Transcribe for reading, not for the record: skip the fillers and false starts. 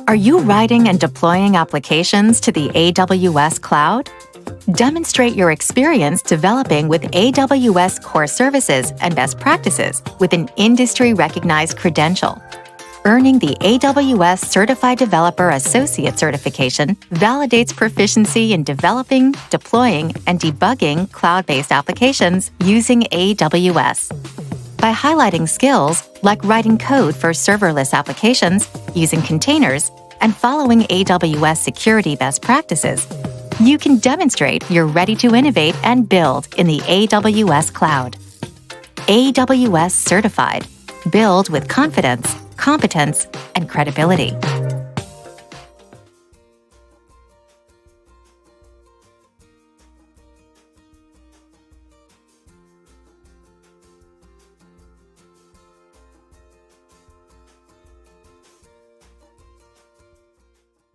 Are you writing and deploying applications to the AWS Cloud? Demonstrate your experience developing with AWS core services and best practices with an industry-recognized credential. Earning the AWS Certified Developer Associate certification validates proficiency in developing, deploying, and debugging cloud-based applications using AWS. By highlighting skills like writing code for serverless applications, using containers, and following AWS security best practices, you can demonstrate you're ready to innovate and build in the AWS Cloud. AWS Certified. Build with confidence, competence, and credibility.